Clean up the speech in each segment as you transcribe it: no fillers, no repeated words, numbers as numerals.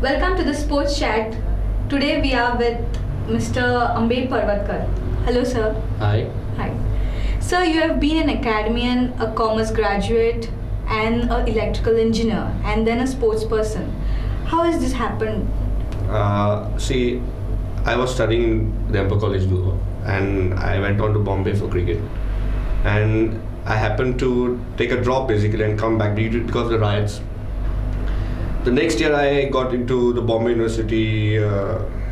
Welcome to the Sports Chat. Today we are with Mr. Ambed Parvatkar. Hello, sir. Hi. Hi. Sir, you have been an academician, a commerce graduate, and an electrical engineer, and then a sports person. How has this happened? See, I was studying in the Emperor College, Goa, and I went on to Bombay for cricket. And I happened to take a drop basically and come back because of the riots. The next year I got into the Bombay University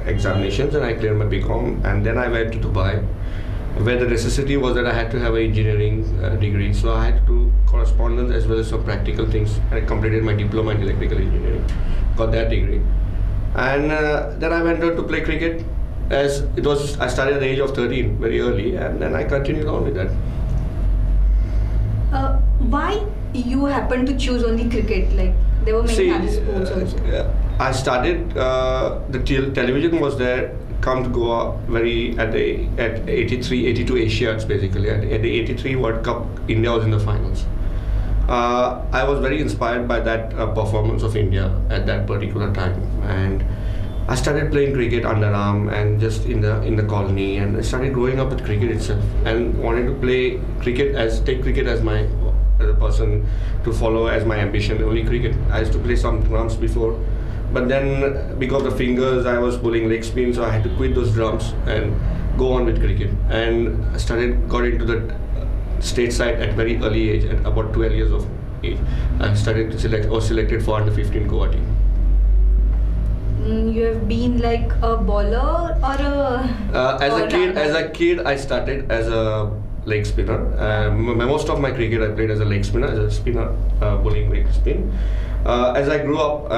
examinations and I cleared my BCom, and then I went to Dubai, where the necessity was that I had to have an engineering degree. So I had to do correspondence as well as some practical things. I completed my diploma in electrical engineering, got that degree. And then I went on to play cricket. I started at the age of 13, very early, and then I continued on with that. Why you happened to choose only cricket? Like there were many other sports also. I started the television was there. Come to Goa at 83, 82 Asiads basically. At the 83 World Cup, India was in the finals. I was very inspired by that performance of India at that particular time, and I started playing cricket underarm and just in the colony, and I started growing up with cricket itself and wanted to play cricket take cricket as my a person to follow as my ambition. Only cricket. I used to play some drums before, but then because of the fingers I was bowling leg spin, so I had to quit those drums and go on with cricket. And I got into the state side at very early age, at about 12 years of age. I was selected for under 15 Goa team. You have been like a bowler or a as a kid I started as a leg spinner. Most of my cricket I played as a leg spinner, as a spinner, bowling leg spin. As I grew up,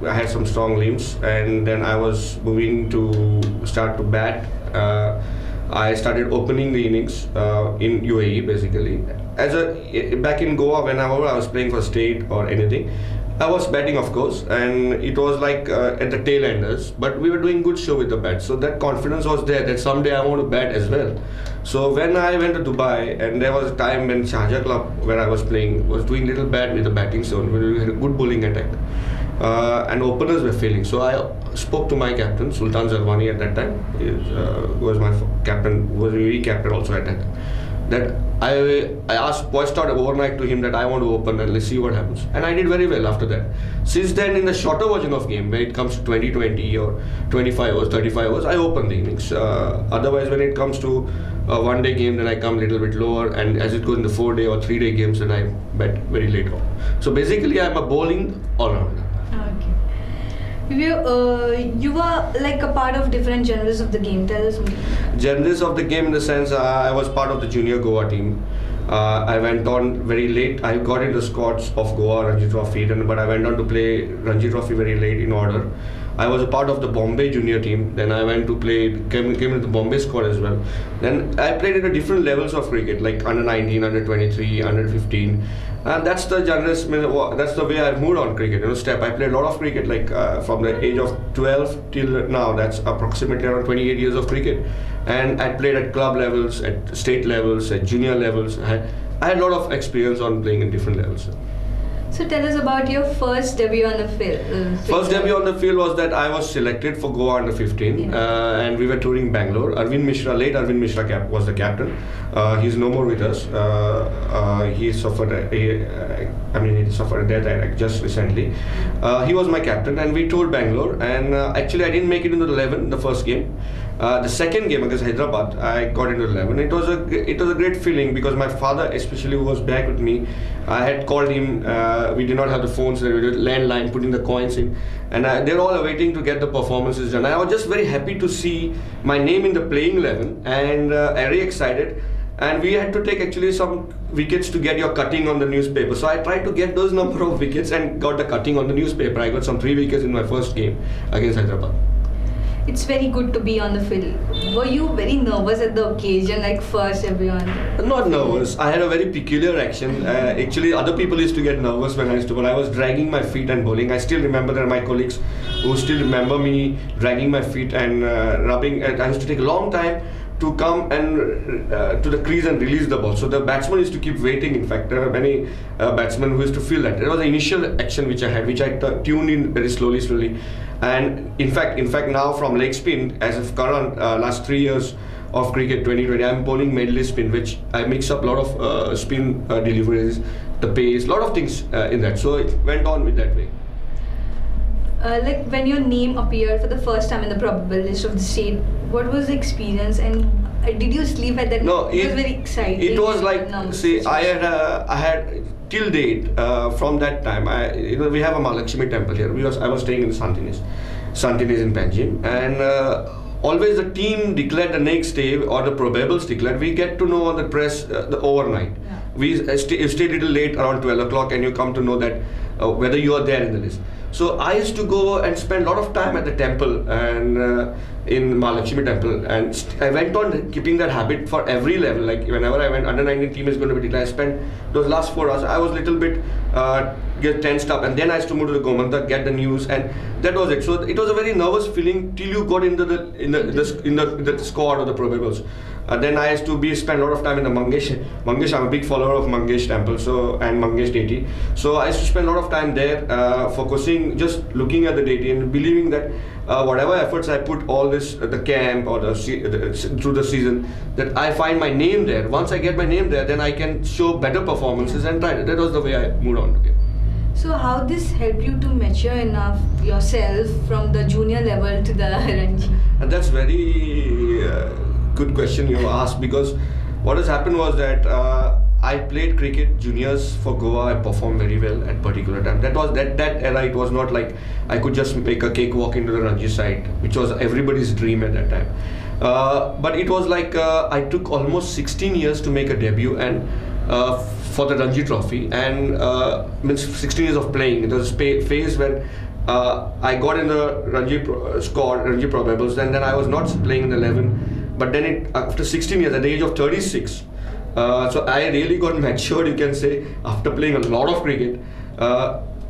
I had some strong limbs, and then I was moving to start to bat. I started opening the innings in UAE basically. Back in Goa, whenever I was playing for state or anything, I was batting, of course, and it was like at the tail enders, but we were doing good show with the bat. So that confidence was there that someday I want to bat as well. So when I went to Dubai, and there was a time when Shahja Club, where I was playing, was doing little bad with the batting zone. We had a good bowling attack, and openers were failing. So I spoke to my captain, Sultan Zarwani at that time, who was my captain, who was UAE captain also at that time. That I voiced out overnight to him that I want to open and let's see what happens. And I did very well after that. Since then, in the shorter version of game, where it comes to 20-20 or 25 overs, 35 overs, I open the innings. Otherwise, when it comes to a one-day game, then I come a little bit lower. And as it goes in the 4-day or 3-day games, then I bat very late on. So basically, I'm a bowling all-rounder. You were like a part of different genres of the game. Tell us more. Genres of the game in the sense I was part of the junior Goa team. I went on very late. I got into the squads of Goa Ranji Trophy, but I went on to play Ranji Trophy very late in order. I was a part of the Bombay junior team. Then I went to came into the Bombay squad as well. Then I played at different levels of cricket, like under 19, under 23, under 15. And that's the genres. That's the way I've moved on cricket. I played a lot of cricket, like from the age of 12 till now. That's approximately around 28 years of cricket. And I played at club levels, at state levels, at junior levels. I had a lot of experience on playing in different levels. So tell us about your first debut on the field. First debut on the field was that I was selected for Goa under 15, and we were touring Bangalore. Arvind Mishra, late Arvind Mishra was the captain. He's no more with us. He suffered he suffered a death just recently. He was my captain, and we toured Bangalore. And actually, I didn't make it into the 11 the first game. The second game against Hyderabad, I got into 11. It was a great feeling because my father, especially, who was back with me, I had called him. We did not have the phones, we did landline, putting the coins in, and they're all waiting to get the performances done. I was just very happy to see my name in the playing 11, and very excited. And we had to take actually some wickets to get your cutting on the newspaper. So I tried to get those number of wickets and got the cutting on the newspaper. I got some 3 wickets in my first game against Hyderabad. It's very good to be on the field. Were you very nervous at the occasion, like first everyone? Not nervous. I had a very peculiar action. Actually, other people used to get nervous when I used to bowl. I was dragging my feet and bowling. I still remember that my colleagues who still remember me dragging my feet and rubbing. I used to take a long time to come and to the crease and release the ball. So the batsman is to keep waiting. In fact, there are many batsmen who used to feel that. There was the initial action which I had, which I tuned in very slowly. And in fact now from leg spin, as of current last 3 years of cricket 2020, I'm bowling mainly spin, which I mix up a lot of spin deliveries, the pace, a lot of things in that. So it went on with that way. Like when your name appeared for the first time in the probable list of the state, what was the experience, and did you sleep at that? No, it was very exciting. It was like, see, I had till date from that time. We have a Mahalakshmi temple here. I was staying in Santines in Panjim, and always the team declared the next day or the probables declared. We get to know on the press the overnight. Yeah. We stay a little late around 12 o'clock, and you come to know that whether you are there in the list. So I used to go and spend a lot of time at the temple and in Mahalakshmi temple, and I went on keeping that habit for every level. Like whenever I went, under 19 team is going to be declared, I spent those last 4 hours. I was a little bit get tensed up, and then I used to move to the Gomantak, get the news, and that was it. So it was a very nervous feeling till you got into the squad or the probables. Then I used to spend a lot of time in the Mangesh. I'm a big follower of Mangesh temple, and Mangesh deity. So I used to spend a lot of time there, focusing, just looking at the deity and believing that whatever efforts I put, all this, the camp or through the season, that I find my name there. Once I get my name there, then I can show better performances and try. That was the way I moved on. Okay. So how this helped you to mature enough yourself from the junior level to the Ranji? And that's very good question you asked, because what has happened was that I played cricket juniors for Goa. I performed very well at particular time. That era. It was not like I could just make a cakewalk into the Ranji side, which was everybody's dream at that time. But it was like I took almost 16 years to make a debut, and for the Ranji Trophy, and means 16 years of playing. It was a phase when I got in the Ranji squad, Ranji probables, and then I was not playing in the 11. But then after 16 years, at the age of 36, so I really got matured, you can say, after playing a lot of cricket.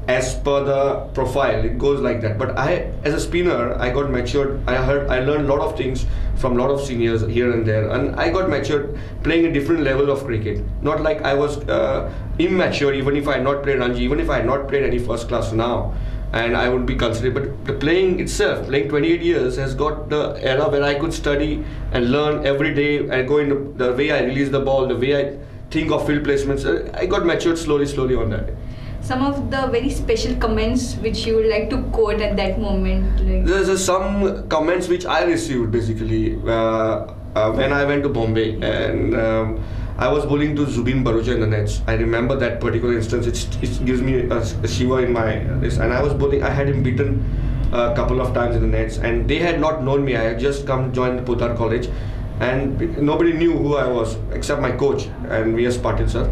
As per the profile, it goes like that. But as a spinner, I got matured. I learned a lot of things from a lot of seniors here and there, and I got matured playing a different level of cricket. Not like I was immature, even if I had not played Ranji, even if I had not played any first class now, and I would be considered. But the playing itself, playing 28 years, has got the era where I could study and learn every day. I go into the way I release the ball, the way I think of field placements. I got matured slowly on that. Some of the very special comments which you would like to quote at that moment? Like There's some comments which I received basically when I went to Bombay, and I was bowling to Zubin Barucha in the nets. I remember that particular instance. It gives me a shiver in my wrist. And I was bowling. I had him beaten a couple of times in the nets, and they had not known me. I had just come joined Poddar College, and nobody knew who I was except my coach and V.S. Patil sir.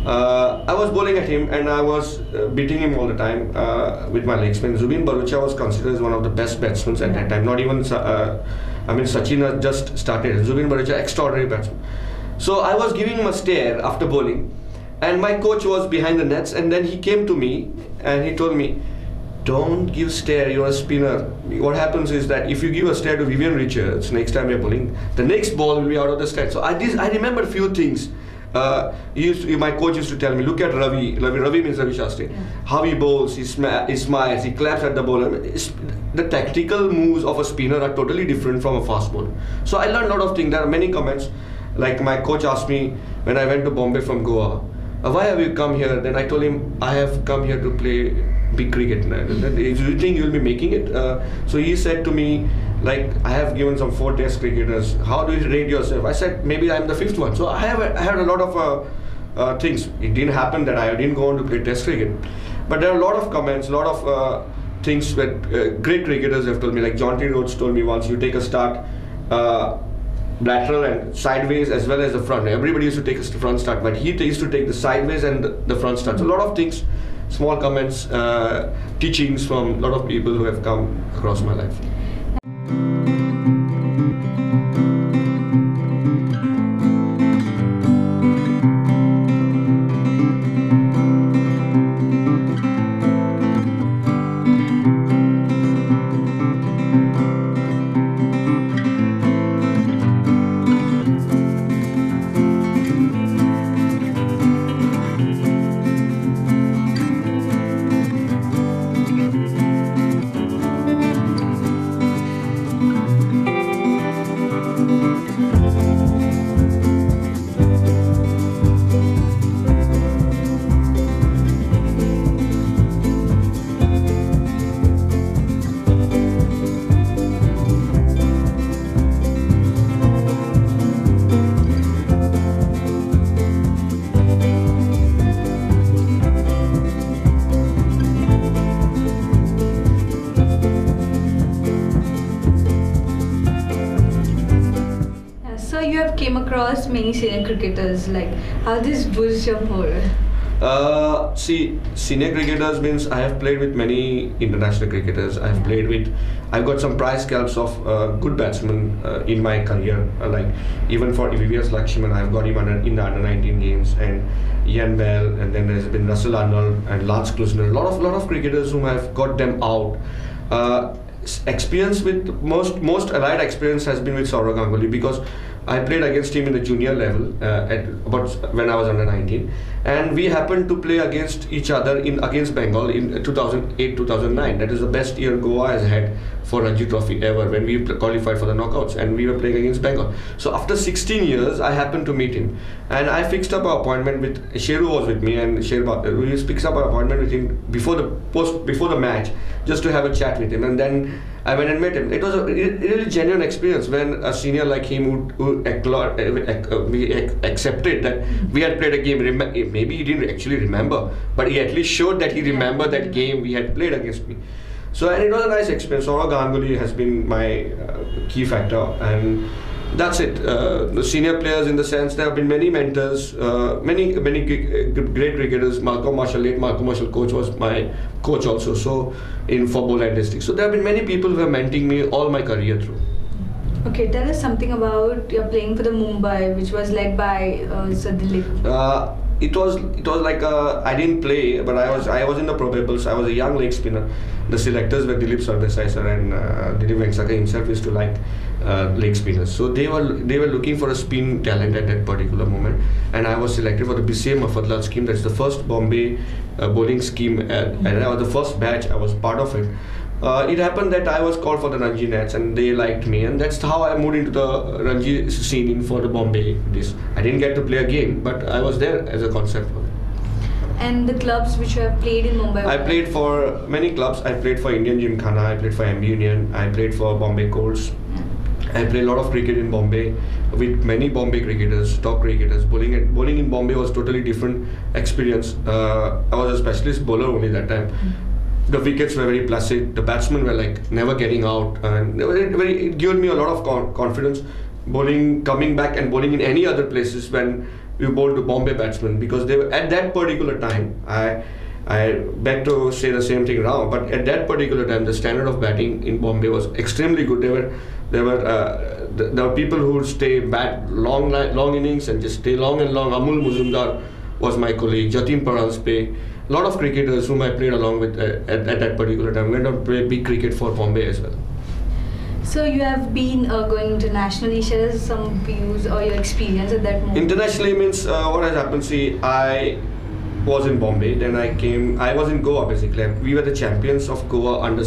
I was bowling at him, and I was beating him all the time with my leg spin. Zubin Barucha was considered as one of the best batsmen at that time. Not even, Sachin had just started. Zubin Barucha, extraordinary batsman. So I was giving him a stare after bowling, and my coach was behind the nets, and then he came to me and he told me, "Don't give stare, you're a spinner. What happens is that if you give a stare to Vivian Richards next time you're bowling, the next ball will be out of the stand." So I remember a few things. My coach used to tell me, look at Ravi. Ravi means Ravi Shastri. Yeah. How he bowls, he smiles, he claps at the bowler. The tactical moves of a spinner are totally different from a fast bowler. So I learned a lot of things. There are many comments. Like my coach asked me when I went to Bombay from Goa, "Why have you come here?" Then I told him, "I have come here to play big cricket. Do you think you'll be making it?" So he said to me, like, "I have given some 4 test cricketers. How do you rate yourself?" I said, "Maybe I'm the 5th one." So I had a lot of things. It didn't happen that I didn't go on to play test cricket. But there are a lot of comments, a lot of things that great cricketers have told me. Like John T. Rhodes told me once, you take a start lateral and sideways as well as the front. Everybody used to take a front start, but he used to take the sideways and the front start. So a lot of things, small comments, teachings from a lot of people who have come across my life. across many senior cricketers. Like, how this boosts your moral? See, senior cricketers means I have played with many international cricketers. I've got some prize scalps of good batsmen in my career. Like even for VVS Lakshman, I've got him in the under-19 games, and Ian Bell, and then there's been Russell Arnold and Lance Klusener. A lot of cricketers whom I've got them out. Experience with most allied experience has been with Sourav Ganguly, because I played against him in the junior level when I was under 19, and we happened to play against each other against Bengal in 2008-2009. That is the best year Goa has had for Ranji Trophy ever, when we qualified for the knockouts, and we were playing against Bengal. So after 16 years, I happened to meet him, and I fixed up an appointment with Sheru was with me, and we fixed up an appointment with him before the match, just to have a chat with him, and then I went and met him. It was a really genuine experience when a senior like him who accepted that we had played a game. Maybe he didn't actually remember, but he at least showed that he remembered that game we had played against me. So, and it was a nice experience. Sourav Ganguly has been my key factor, and that's it. The senior players, in the sense, there have been many mentors, many great cricketers. Malcolm Marshall, late Malcolm Marshall coach, was my coach also. So for Boland district. So there have been many people who have mentoring me all my career through. Okay, tell us something about your playing for the Mumbai, which was led by Sir Dilip. It was like I didn't play, but I was in the probables. I was a young leg spinner. The selectors were Dilip Sardesai sir and Dilip Vengsaka himself used to like leg spinners. So they were looking for a spin talent at that particular moment, and I was selected for the BCA Mafatlal scheme. That's the first Bombay bowling scheme, and I was the first batch. I was part of it. It happened that I was called for the Ranji Nats, and they liked me, and that's how I moved into the Ranji scene for the Bombay. I didn't get to play a game, but I was there as a concept for it. And the clubs which you have played in Mumbai? I played for many clubs. I played for Indian Gymkhana, I played for MB Union, I played for Bombay Colts. I played a lot of cricket in Bombay with many Bombay cricketers, top cricketers. Bowling in Bombay was totally different experience. I was a specialist bowler only that time. The wickets were very placid. The batsmen were like never getting out, and it gave me a lot of confidence. Coming back and bowling in any other places when we bowled to Bombay batsmen, because they were at that particular time. I beg to say the same thing now, but at that particular time, the standard of batting in Bombay was extremely good. There were people who would stay bat long innings and just stay long and long. Amul Muzumdar was my colleague. Jatin Paranspe. A lot of cricketers whom I played along with at that particular time. Went on to play big cricket for Bombay as well. So you have been going internationally. Share us some views or your experience at that moment. Internationally means what has happened. See, I was in Bombay. Then I was in Goa basically. We were the champions of Goa under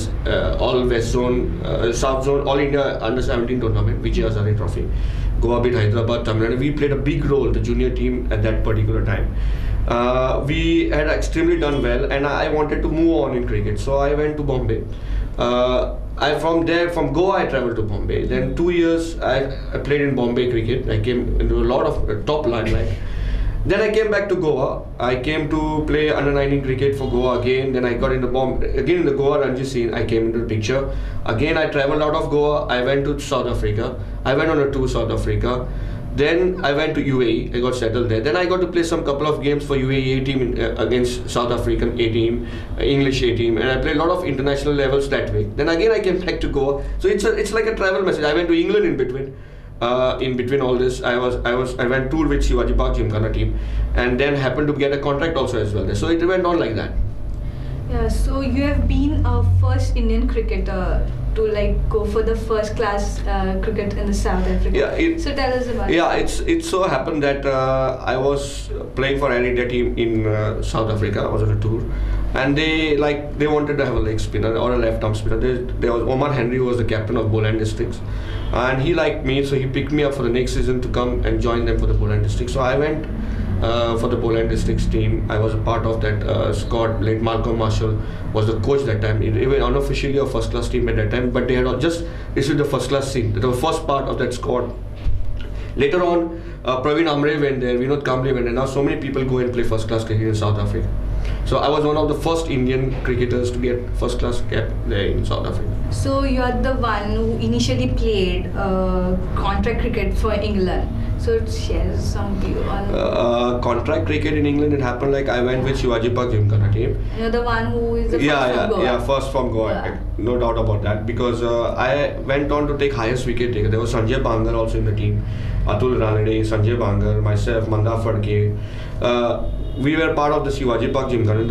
all West Zone, South Zone, All India under 17 tournament, Vijay Hazare Trophy. Goa beat Hyderabad, Tamil Nadu. We played a big role, the junior team at that particular time. We had extremely done well, and I wanted to move on in cricket. So I went to Bombay. From Goa, I traveled to Bombay. Then 2 years I played in Bombay cricket. I came into a lot of top limelight. Then I came back to Goa. I came to play under-19 cricket for Goa again. Then I got into again in the Goa Ranji scene. I came into the picture. Again, I traveled out of Goa. I went to South Africa. I went on a tour South Africa. Then I went to UAE. I got settled there. Then I got to play some couple of games for UAE A team against South African A team, English A team, and I played a lot of international levels that way. Then again I came back to Goa. So it's like a travel message. I went to England in between. In between all this, I went tour with Shivaji Park Gymkhana team, and then happened to get a contract also as well there. So it went on like that. Yeah. So you have been a first Indian cricketer to like go for the first class cricket in the South Africa. Yeah. So tell us about it. Yeah. It so happened that I was playing for an India team in South Africa. I was on a tour, and they wanted to have a leg spinner or a left arm spinner. There was Omar Henry, who was the captain of Boland Districts. And he liked me, so he picked me up for the next season to come and join them for the Boland District. So I went for the Boland Districts team. I was a part of that squad. Late Malcolm Marshall was the coach that time. It was unofficially a first class team at that time, but they had just issued the first class team. That was the first part of that squad. Later on, Praveen Amre went there, Vinod Kamble went there. Now so many people go and play first class cricket in South Africa. So I was one of the first Indian cricketers to get first class cap there in South Africa. So you're the one who initially played contract cricket for England. So share some view on Contract cricket in England, it happened like I went with Shivaji Park Gymkhana team. you're the one who is the first from Goa. Yeah, first from Goa, Yeah. no doubt about that. Because I went on to take highest wicket taker. There was Sanjay Bangar also in the team, Atul Ranade, Sanjay Bangar, myself, Manda Fadke. We were part of the Shivaji Park Gymkhana.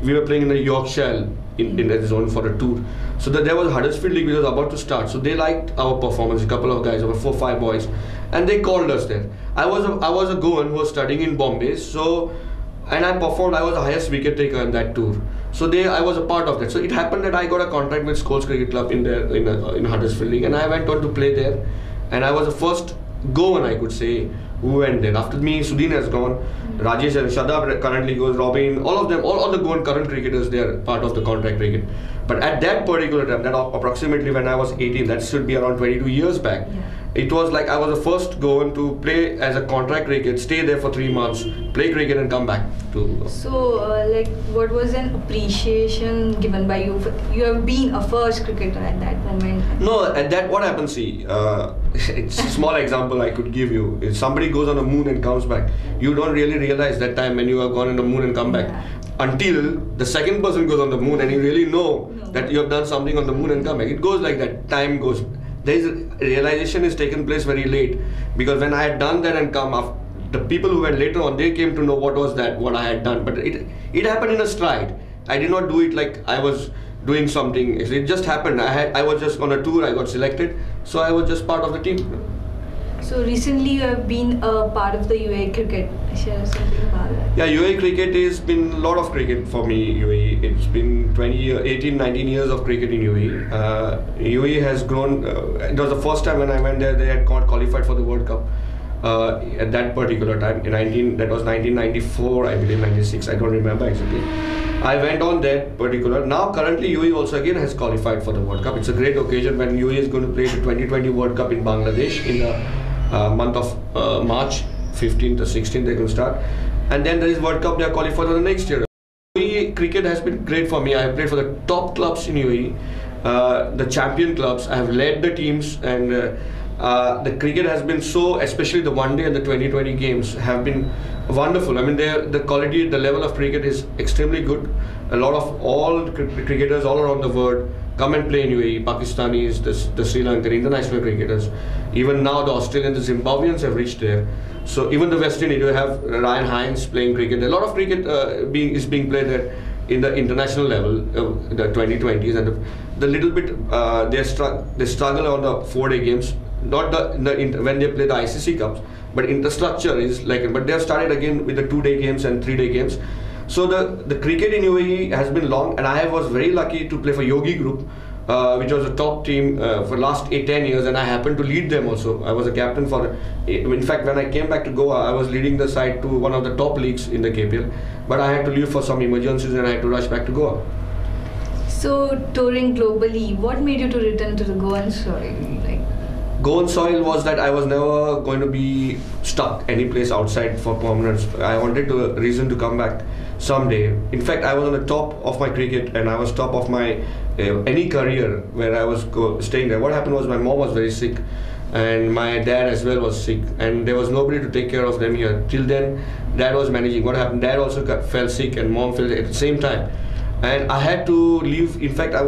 We were playing in the Yorkshire in the zone for a tour. So there was Huddersfield League which was about to start. So they liked our performance. A couple of guys, about 4-5 boys, and they called us there. I was a Goan who was studying in Bombay. So and I performed. I was the highest wicket taker in that tour. So I was a part of that. So it happened that I got a contract with Scholes Cricket Club in Huddersfield League, and I went on to play there. And I was the first Goan, I could say, who went there. After me, Sudhin has gone. Rajesh and Shadab currently goes. Robin, all of them, all the Goan current cricketers, they are part of the contract cricket. But at that particular time, that approximately when I was 18, that should be around 22 years back. Yeah. It was like I was the first Goan to play as a contract cricket, stay there for 3 months, play cricket and come back to. So, like, what was an appreciation given by you? You have been a first cricketer at that moment. No, at that what happens? See, it's a small example I could give you. If somebody goes on the moon and comes back, you don't really realize that time when you have gone on the moon and come back. Yeah. Until the second person goes on the moon and you really know that you have done something on the moon and come back. It goes like that. Time goes. Realization is taken place very late, because when I had done that and come up, the people who went later on, they came to know what I had done. But it happened in a stride. I did not do it like I was doing something. It just happened. I was just on a tour. I got selected, so I was just part of the team. So recently you have been a part of the UAE cricket. Share something about that. Yeah, UAE cricket has been a lot of cricket for me. UAE, it's been 18, 19 years of cricket in UAE. UAE has grown. It was the first time when I went there, they had got qualified for the World Cup. At that particular time, that was 1994, I believe, 96. I don't remember exactly. I went on that particular. Now currently UAE also again has qualified for the World Cup. It's a great occasion when UAE is going to play the 2020 World Cup in Bangladesh in the month of March 15th or 16th. They're going to start, and then there is World Cup. They are qualified for the next year. UAE cricket has been great for me. I have played for the top clubs in UAE, the champion clubs. I have led the teams, and the cricket has been so, especially the one day and the 2020 games have been wonderful. I mean, the quality, the level of cricket is extremely good. A lot of all cricketers all around the world come and play in UAE. Pakistanis, the Sri Lankan international cricketers. Even now the Australians, the Zimbabweans have reached there. So even the West Indies, you have Ryan Hines playing cricket. A lot of cricket is being played there in the international level, the 2020s, and the little bit they struggle on the 4-day games. Not when they play the ICC Cups, but infrastructure is like. But they have started again with the 2-day games and 3-day games. So the cricket in UAE has been long, and I was very lucky to play for Yogi Group, which was a top team for last 8-10 years, and I happened to lead them also. I was a captain for. In fact, when I came back to Goa, I was leading the side to one of the top leagues in the KPL, but I had to leave for some emergencies, and I had to rush back to Goa. So touring globally, what made you to return to the Goan soil? Goan soil was that I was never going to be stuck any place outside for permanence. I wanted a reason to come back someday. In fact, I was on the top of my cricket, and I was top of my any career where I was staying there. What happened was my mom was very sick, and my dad as well was sick, and there was nobody to take care of them here. Till then, dad was managing. What happened? Dad also fell sick, and mom fell at the same time. And I had to leave. In fact, I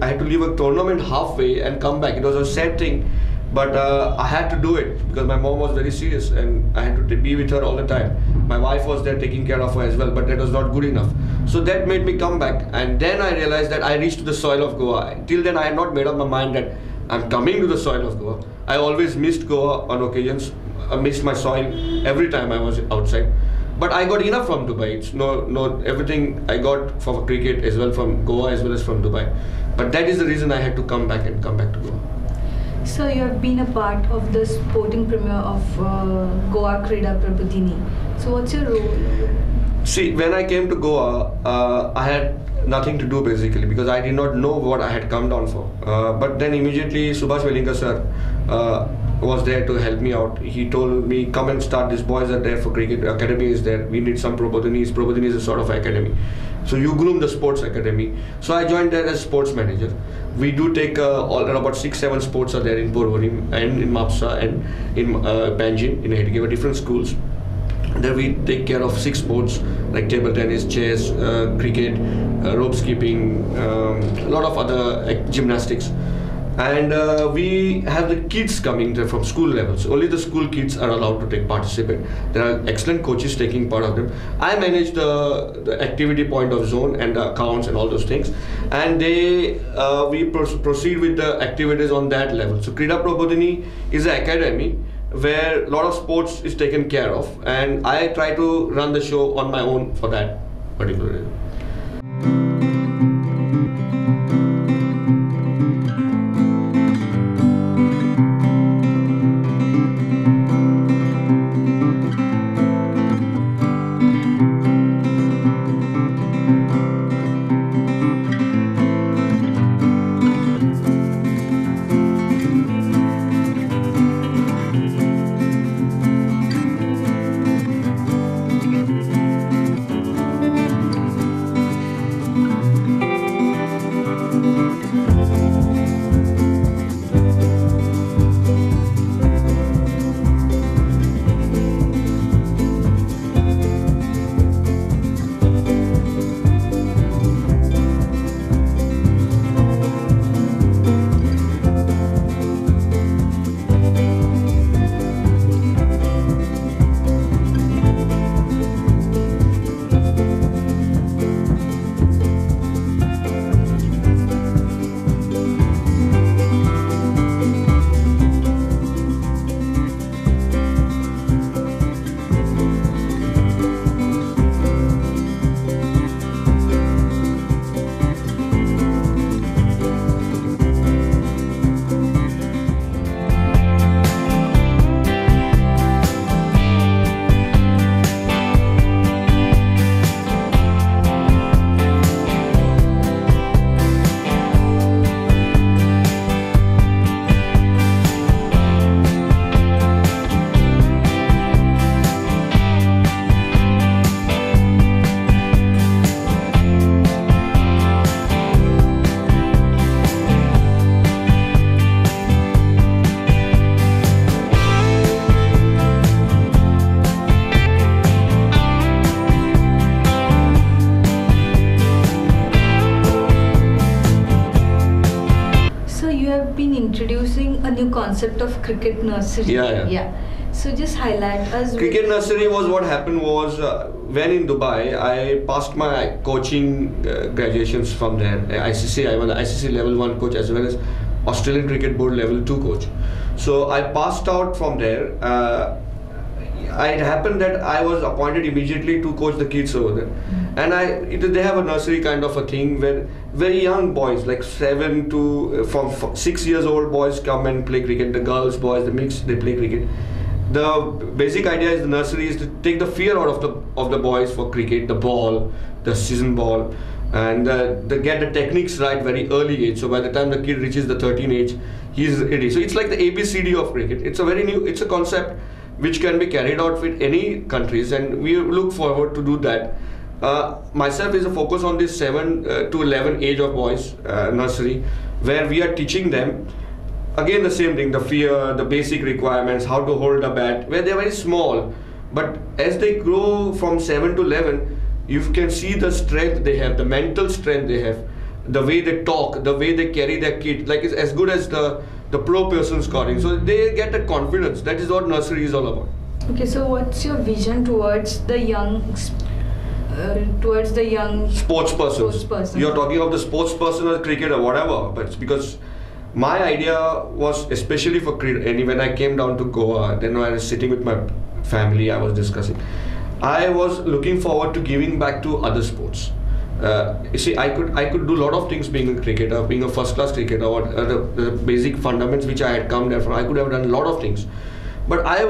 had to leave a tournament halfway and come back. It was a sad thing. But I had to do it because my mom was very serious, and I had to be with her all the time. My wife was there taking care of her as well, but that was not good enough. So that made me come back, and then I realized that I reached the soil of Goa. Till then I had not made up my mind that I'm coming to the soil of Goa. I always missed Goa on occasions. I missed my soil every time I was outside. But I got enough from Dubai. It's no everything I got for cricket as well from Goa as well as from Dubai. But that is the reason I had to come back to Goa. So you have been a part of the sporting premiere of Goa Krida Prabodhini. So what's your role? See, when I came to Goa, I had nothing to do basically because I did not know what I had come down for. But then immediately Subhash Velinka sir was there to help me out. He told me, come and start, these boys are there for cricket, academy is there, we need some Probodhini. Probodhini is a sort of academy. So you groom the sports academy. So I joined there as sports manager. We do take all about 6-7 sports are there in Porvorim and in Mapsa and in Panjim, in Hedgewar, different schools. There we take care of 6 sports like table tennis, chess, cricket, rope skipping, a lot of other gymnastics. And we have the kids coming there from school levels. Only the school kids are allowed to participate. There are excellent coaches taking part of them. I manage the activity point of zone and the accounts and all those things. And we proceed with the activities on that level. So Krida Probodhini is an academy where a lot of sports is taken care of, and I try to run the show on my own for that particular reason. Introducing a new concept of cricket nursery. Yeah. So just highlight us. Cricket nursery was what happened was when in Dubai I passed my coaching graduations from there. ICC, I was ICC level 1 coach as well as Australian Cricket Board level 2 coach. So I passed out from there. It happened that I was appointed immediately to coach the kids over there. And they have a nursery kind of a thing where very young boys, like 7 to from 6 years old boys come and play cricket. The girls, boys, the mix, they play cricket. The basic idea is the nursery is to take the fear out of the boys for cricket, the ball, the season ball, and they get the techniques right very early age. So by the time the kid reaches the 13 age, he's ready. So it's like the ABCD of cricket. It's a concept which can be carried out with any countries, and we look forward to do that. Myself is a focus on this 7 to 11 age of boys nursery, where we are teaching them again the same thing, the fear, the basic requirements, how to hold a bat, where they're very small. But as they grow from 7 to 11, you can see the strength they have, the mental strength they have, the way they talk, the way they carry their kid, like it's as good as the pro person scoring. So they get that confidence. That is what nursery is all about. Okay, so what's your vision towards the young sports person? You're talking of the sports person or cricketer, whatever. But it's because my idea was especially for cricket. And when I came down to Goa, then when I was sitting with my family, I was discussing. I was looking forward to giving back to other sports. You see, I could do a lot of things being a cricketer, being a first-class cricketer, or the basic fundamentals which I had come there from. I could have done a lot of things, but I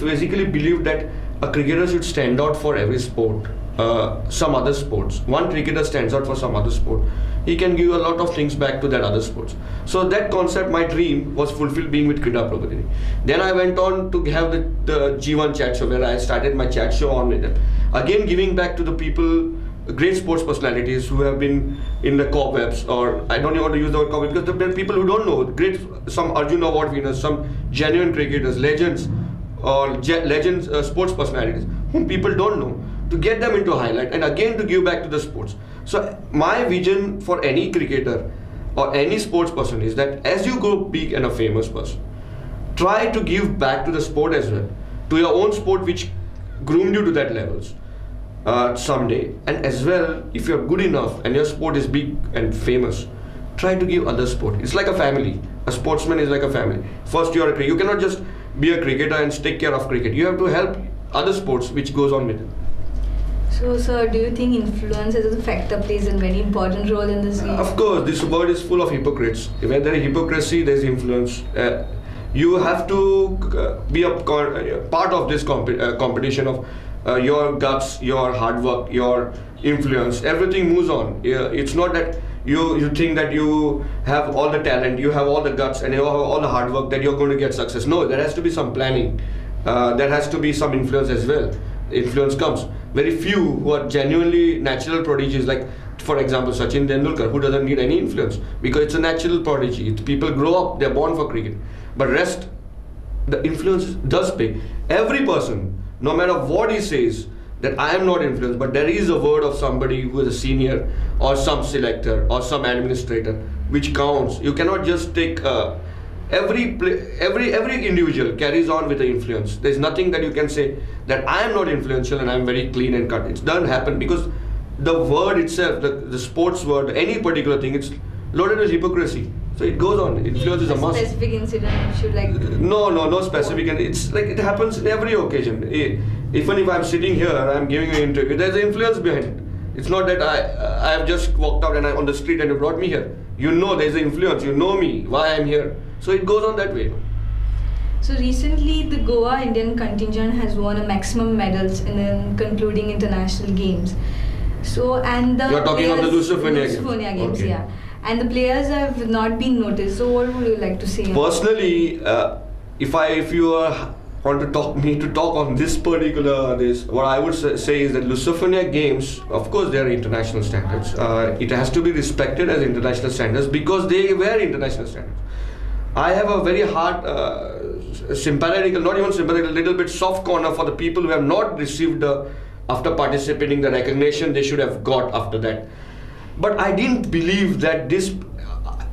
basically believe that a cricketer should stand out for every sport. some other sports. One cricketer stands out for some other sport, he can give a lot of things back to that other sports. So that concept, my dream was fulfilled being with Krida Prabodhini. Then I went on to have the G1 chat show, where I started my chat show on with them. Again, giving back to the people, great sports personalities who have been in the cobwebs, or I don't even want to use the word cobweb, because there are people who don't know, great, some Arjun Award winners, some genuine cricketers, legends, or legends, sports personalities, whom people don't know, to get them into highlight and again to give back to the sports. So my vision for any cricketer or any sports person is that as you grow big and a famous person, try to give back to the sport as well, to your own sport which groomed you to that levels someday. And as well, if you're good enough and your sport is big and famous, try to give other sport. It's like a family. A sportsman is like a family. First you're a cricketer. You cannot just be a cricketer and take care of cricket. You have to help other sports which goes on with it. So, sir, do you think influence as a factor plays a very important role in this game? Of course, this world is full of hypocrites. When there is hypocrisy, there is influence. You have to be a part of this competition of your guts, your hard work, your influence. Everything moves on. It's not that you think that you have all the talent, you have all the guts, and you have all the hard work that you're going to get success. No, there has to be some planning. There has to be some influence as well. Influence comes. Very few who are genuinely natural prodigies, like for example Sachin Tendulkar, who doesn't need any influence because it's a natural prodigy. People grow up, they're born for cricket. But rest, the influence does pay. Every person, no matter what he says, that I am not influenced, but there is a word of somebody who is a senior or some selector or some administrator which counts. You cannot just take every individual carries on with the influence. There's nothing that you can say that I am not influential and I'm very clean and cut. It doesn't happen because the word itself, the sports word, any particular thing, it's loaded with hypocrisy. So it goes on. Influence is a must. Specific incident you should like. No specific. And it's like it happens in every occasion. Even if I'm sitting here, I'm giving an interview. There's an influence behind it. It's not that I have just walked out and I'm on the street and you brought me here. You know there's an influence. You know me, why I'm here. So it goes on that way. So recently, the Goa Indian contingent has won a maximum medals in the concluding international games. So and the you're talking of the Lusophonia games, okay. Yeah. And the players have not been noticed. So what would you like to say? Personally, if you want to talk on this particular what I would say is that Lusophonia games, of course, they are international standards. It has to be respected as international standards because they were international standards. I have a very hard, sympathetical, not even sympathetical, a little bit soft corner for the people who have not received after participating the recognition they should have got after that. But I didn't believe that this,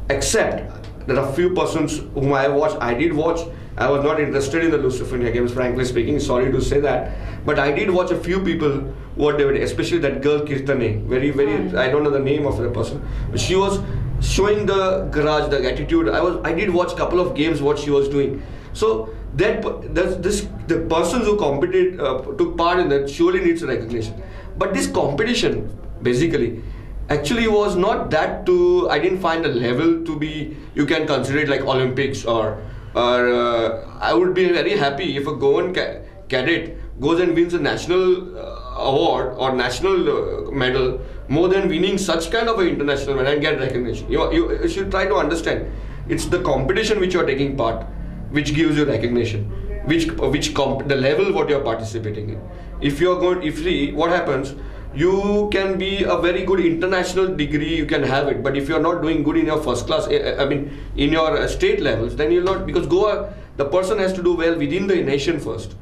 except there are few persons whom I watched. I did watch. I was not interested in the Lusophonia games, frankly speaking. Sorry to say that, but I did watch a few people what they did, especially that girl Kirtane. Very. I don't know the name of the person, but she was showing the garage, the attitude. I did watch a couple of games what she was doing. So the persons who competed took part in that surely needs recognition. But this competition basically actually was not that I didn't find a level to be, you can consider it like Olympics or I would be very happy if a Goan cadet goes and wins a national award or national medal more than winning such kind of an international medal and get recognition. You should try to understand, it's the competition which you are taking part which gives you recognition, the level what you are participating in. If you are going, what happens, you can be a very good international degree, you can have it, but if you are not doing good in your first class, in your state levels, then you'll not, because Goa, the person has to do well within the nation first,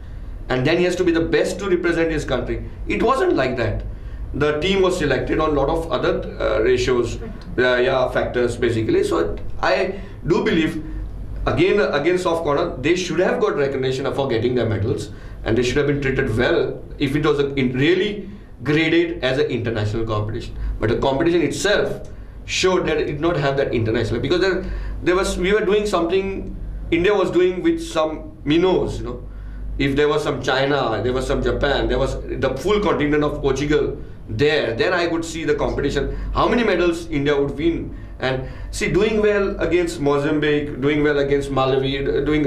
and then he has to be the best to represent his country. It wasn't like that. The team was selected on a lot of other ratios, factors basically. So I do believe, again soft corner, they should have got recognition for getting their medals, and they should have been treated well if it was really graded as an international competition. But the competition itself showed that it did not have that international, because we were doing something India was doing with some minnows, If there was some China, there was some Japan, there was the full contingent of Portugal there, then I would see the competition, how many medals India would win. And see, doing well against Mozambique, doing well against Malawi, doing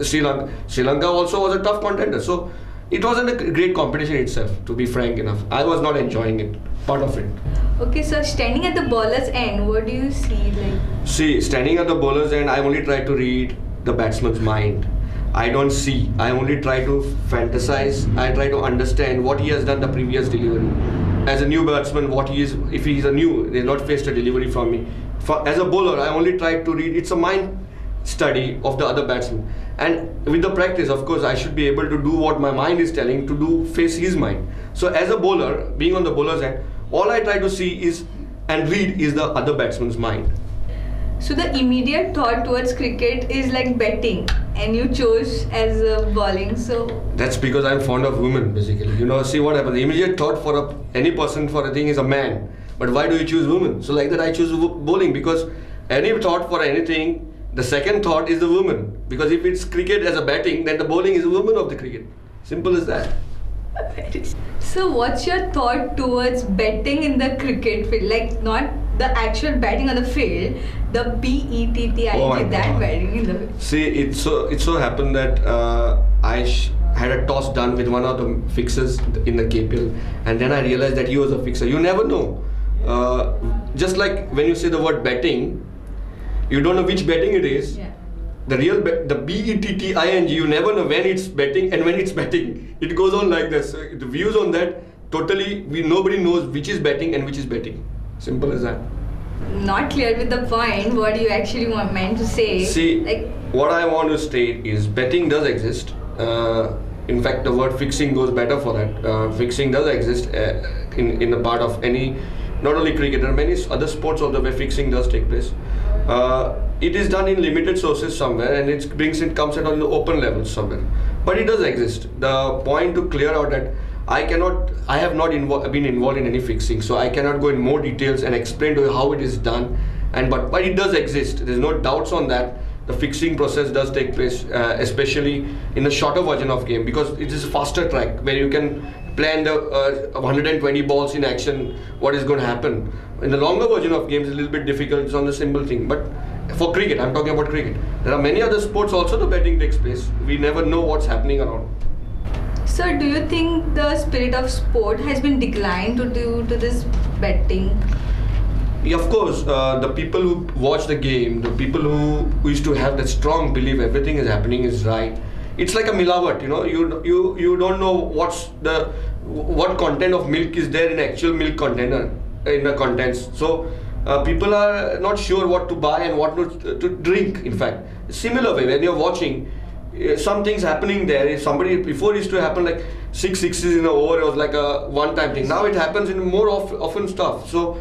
Sri Lanka. Sri Lanka also was a tough contender. So it wasn't a great competition itself, to be frank enough. I was not enjoying it, part of it. Okay, so standing at the bowler's end, what do you see? Like, See, standing at the bowler's end, I only try to read the batsman's mind. I don't see. I only try to fantasize. I try to understand what he has done the previous delivery. As a new batsman, what he is, if he is a new, they not faced a delivery from me. As a bowler, I only try to read. It's a mind study of the other batsman. And with the practice, of course, I should be able to do what my mind is telling to do, face his mind. So as a bowler, being on the bowler's end, all I try to see is and read is the other batsman's mind. so the immediate thought towards cricket is like betting, and you chose as bowling. So That's because I'm fond of women, basically. You know, see what happens. The immediate thought for any person for a thing is a man. But why do you choose women? So like that, I choose bowling because any thought for anything, the second thought is the woman. Because if it's cricket as a batting, then the bowling is a woman of the cricket. Simple as that. So what's your thought towards betting in the cricket field? Like not the actual batting on the field, the BETTING, Oh my that God. batting in the field. See, it so happened that I had a toss done with one of the fixers in the KPL, and then I realized that he was a fixer. You never know. Just like when you say the word betting, you don't know which betting it is. Yeah. The real the BETTING, you never know when it's betting and when it's betting. It goes on like this. The views on that totally, nobody knows which is betting and which is betting. Simple as that. Not clear with the point. What you actually meant to say? See, like what I want to state is betting does exist. In fact, the word fixing goes better for that. Fixing does exist in the part of any, not only cricket, there are many other sports also where fixing does take place. It is done in limited sources somewhere, and it comes out on the open level somewhere. But it does exist. The point to clear out that I have not been involved in any fixing, so I cannot go in more details and explain to you how it is done. But it does exist. There's no doubts on that. The fixing process does take place, especially in the shorter version of game, because it is a faster track where you can plan the 120 balls in action, what is going to happen. In the longer version of games, it's a little bit difficult. It's on the simple thing. But for cricket, I'm talking about cricket. There are many other sports also the betting takes place. We never know what's happening around. so, do you think the spirit of sport has been declined due to this betting? Yeah, of course, the people who watch the game, the people who used to have that strong belief everything is happening is right. It's like a milawat, you know. You don't know what content of milk is there in actual milk container in the contents. So people are not sure what to buy and what to drink. In fact, similar way when you're watching. Something's happening there. If somebody before used to happen like 6 sixes in an over, it was like a one-time thing. Now it happens in more often stuff. So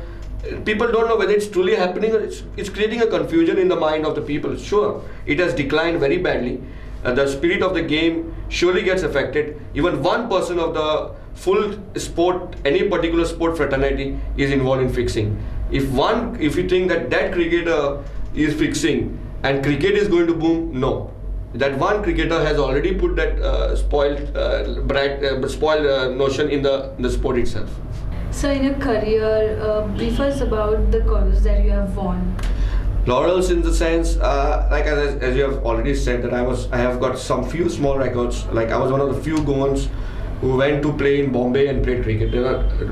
people don't know whether it's truly happening or it's creating a confusion in the mind of the people. Sure, it has declined very badly. The spirit of the game surely gets affected. Even one person of the full sport, any particular sport fraternity is involved in fixing. If you think that cricketer is fixing and cricket is going to boom, no. That one cricketer has already put that spoiled notion in the sport itself. So, in your career, brief us about the causes that you have won. Laurels in the sense, like as you have already said, that I have got some few small records. Like I was one of the few Goans who went to play in Bombay and played cricket.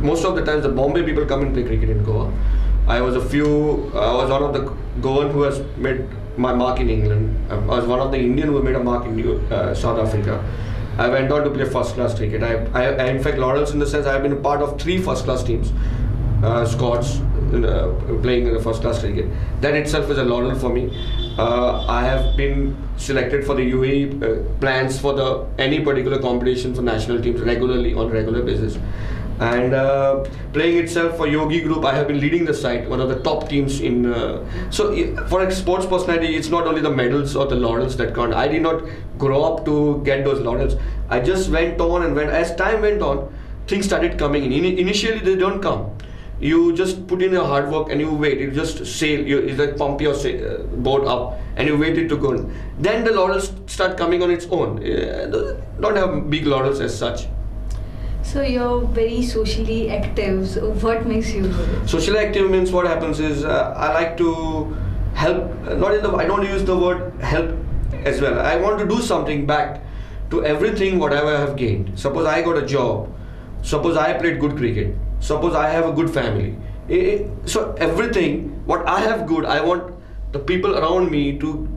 Most of the times the Bombay people come and play cricket in Goa. I was one of the Goan who has made my mark in England. I was one of the Indian who made a mark in South Africa. I went on to play first class cricket. I in fact, laurels in the sense I have been a part of 3 first class teams, squads playing in the first class cricket. That itself is a laurel for me. I have been selected for the UAE plans for any particular competition for national teams regularly on a regular basis. And playing itself for Yogi Group, I have been leading the side, one of the top teams in. So for a sports personality, it's not only the medals or the laurels that count. I did not grow up to get those laurels. I just went on and as time went on, things started coming in. Initially, they don't come. You just put in your hard work and you wait. You just sail. You like pump your boat up and you wait it to go. Then the laurels start coming on its own. Don't have big laurels as such. So you're very socially active. So what makes you good? Socially active means what happens is I like to help. I don't use the word help as well. I want to do something back to everything whatever I have gained. Suppose I got a job, suppose I played good cricket, suppose I have a good family. So everything what I have good, I want the people around me to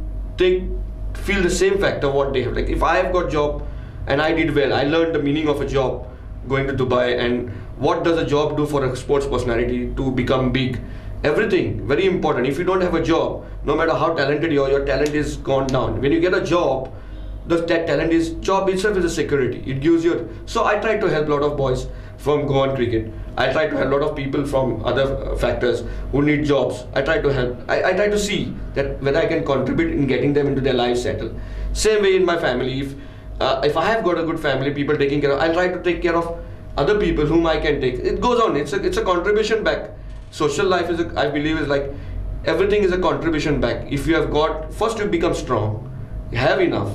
feel the same factor what they have. Like if I have got job and I did well, I learned the meaning of a job going to Dubai, and what does a job do for a sports personality to become big. Everything very important. If you don't have a job, no matter how talented you are, your talent is gone down. When you get a job, that talent is, job itself is a security. It gives you. So I try to help a lot of boys from Goan cricket. I try to help a lot of people from other factors who need jobs. I try to help. I try to see that whether I can contribute in getting them into their lives settled. Same way in my family. If I have got a good family, people taking care of, I'll try to take care of other people whom I can take. It goes on. It's a contribution back. Social life is, I believe, is like everything is a contribution back. If you have got, first you become strong, you have enough,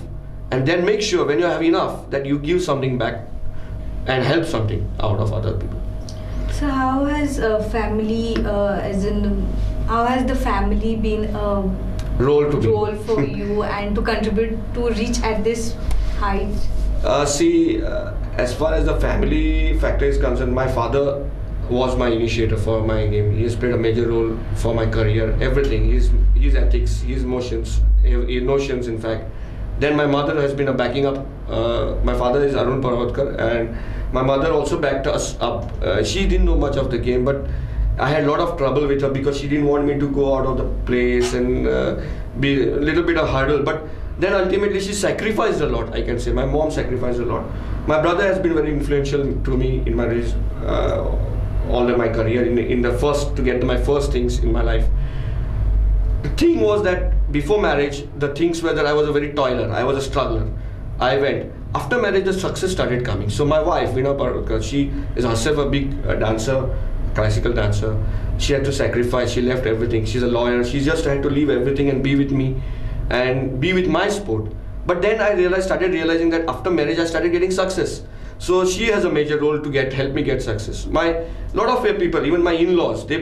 and then make sure when you have enough that you give something back and help something out of other people. So how has family, how has the family been a role for you and to contribute to reach at this height? As far as the family factor is concerned, my father was my initiator for my game. He has played a major role for my career. Everything, his ethics, his notions in fact. Then my mother has been a backing up. My father is Arun Parvatkar, and my mother also backed us up. She didn't know much of the game, but I had a lot of trouble with her because she didn't want me to go out of the place and be a little bit of hurdle. But then ultimately she sacrificed a lot, I can say. My mom sacrificed a lot. My brother has been very influential to me in my all of my career, to get my first things in my life. The thing was that before marriage, the things were that I was a very toiler, I was a struggler. I went. After marriage, the success started coming. So my wife, Veena Parvatkar, she is herself a big dancer, classical dancer. She had to sacrifice, she left everything. She's a lawyer, she just had to leave everything and be with me and be with my sport. But then I started realizing that after marriage, I started getting success. So she has a major role to help me get success. Lot of people, even my in-laws, they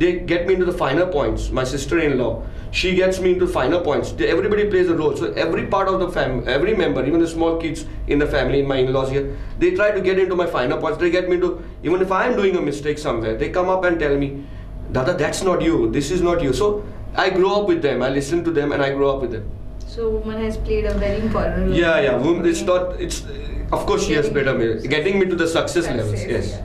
get me into the finer points. My sister-in-law, she gets me into finer points. Everybody plays a role. So every part of the family, every member, even the small kids in the family, in my in-laws here, they try to get into my finer points. They get me to, even if I am doing a mistake somewhere, they come up and tell me, Dada, that's not you, this is not you. So I grow up with them, I listen to them and I grow up with them. So woman has played a very important role. Yeah, of course she has played a role. Getting me to the success levels, yes. Yeah.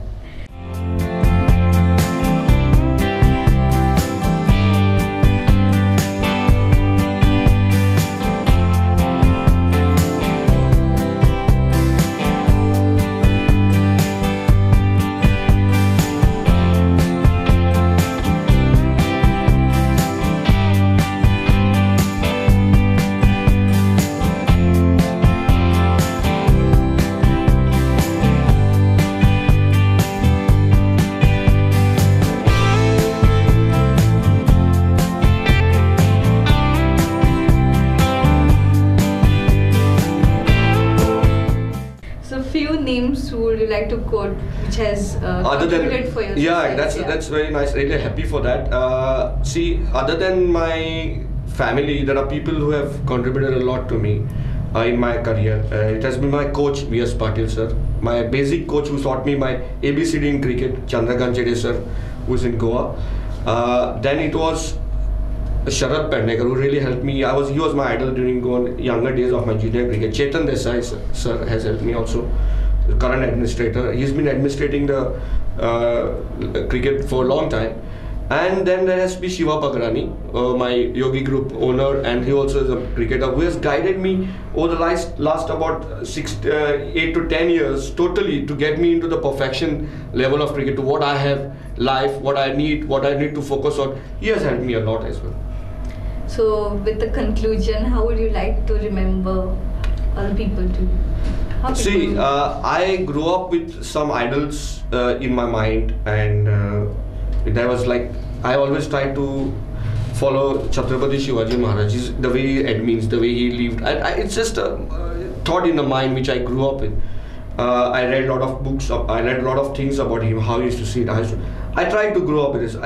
Names would you like to quote which has contributed for your success? That's very nice. Really happy for that. Other than my family, there are people who have contributed a lot to me in my career. It has been my coach, V.S. Patil sir, my basic coach who taught me my ABCD in cricket, Chandrakant Chede sir, who is in Goa. Then it was Sharad Pendekar, who really helped me. He was my idol during younger days of my junior cricket. Chetan Desai sir has helped me also. The current administrator. He's been administrating the cricket for a long time. And then there has to be Shiva Pagrani, my Yogi Group owner, and he also is a cricketer who has guided me over the last about 8 to 10 years totally to get me into the perfection level of cricket, to what I have, life, what I need to focus on. He has helped me a lot as well. So with the conclusion, how would you like to remember other people too? I grew up with some idols in my mind, and there was like, I always tried to follow Chhatrapati Shivaji Maharaj, the way he admins, the way he lived. It's just a thought in the mind which I grew up with. I read a lot of books, I read a lot of things about him, how he used to see it. I tried to grow up with this.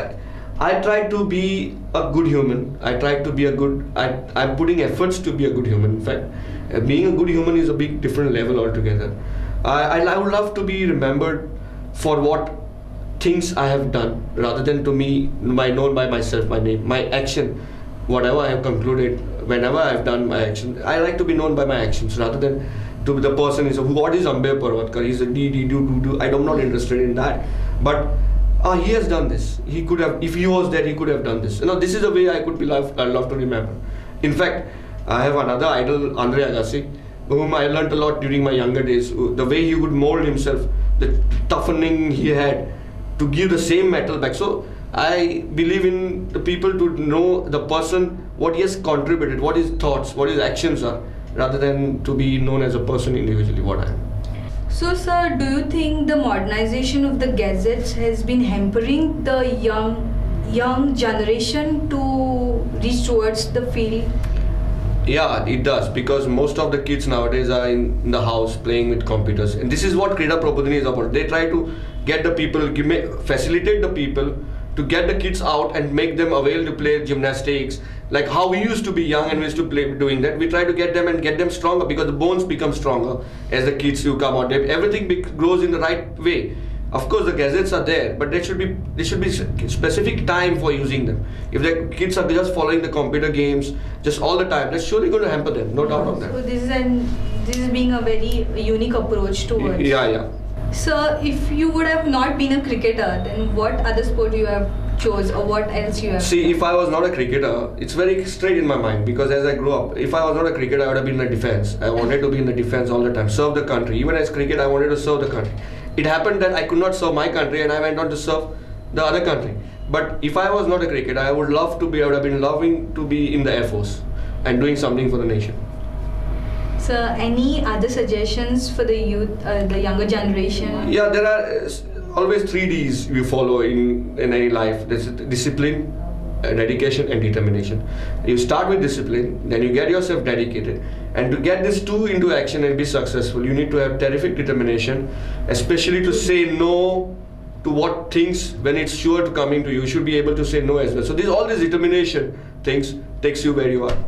I try to be a good human. I try to be a good. I'm putting efforts to be a good human. In fact, being a good human is a big different level altogether. I would love to be remembered for what things I have done, rather than to me known by myself, my name, my action, whatever I have concluded. Whenever I have done my action, I like to be known by my actions rather than to the person is what is Ambay Parvatkar. He's a do. I'm not interested in that, but. He has done this. He could have, if he was there, he could have done this. This is the way I could be loved. I love to remember. In fact, I have another idol, Andre Agassi, whom I learned a lot during my younger days. The way he would mold himself, the toughening he had to give the same metal back. So I believe in the people to know the person, what he has contributed, what his thoughts, what his actions are, rather than to be known as a person individually. What I am. So, sir, do you think the modernization of the gadgets has been hampering the young generation to reach towards the field? Yeah, it does, because most of the kids nowadays are in the house playing with computers, and this is what Krida Prabodhini is about. They try to get the people, facilitate the people to get the kids out and make them avail to play gymnastics, like how we used to be young and we used to play doing that. We try to get them and get them stronger, because the bones become stronger as the kids who come out. Everything grows in the right way. Of course, the gadgets are there, but there should be specific time for using them. If the kids are just following the computer games just all the time, that's surely going to hamper them. No doubt on that. So this is being a very unique approach towards. Yeah. So if you would have not been a cricketer, then what other sport you have chose, or what else you have? See, if I was not a cricketer, it's very straight in my mind, because as I grew up, if I was not a cricketer, I would have been in the defense. I wanted to be in the defense all the time, serve the country. Even as cricket, I wanted to serve the country. It happened that I could not serve my country, and I went on to serve the other country. But if I was not a cricketer, I would have been loving to be in the Air Force and doing something for the nation. So, any other suggestions for the youth, the younger generation? Yeah, there are always 3 Ds we follow in any life. There's discipline, dedication, and determination. You start with discipline, then you get yourself dedicated, and to get these 2 into action and be successful, you need to have terrific determination, especially to say no to what things when it's sure to coming to you. You should be able to say no as well. So all these determination things takes you where you are.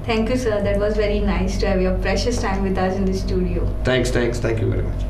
Thank you, sir. That was very nice to have your precious time with us in the studio. Thanks. Thank you very much.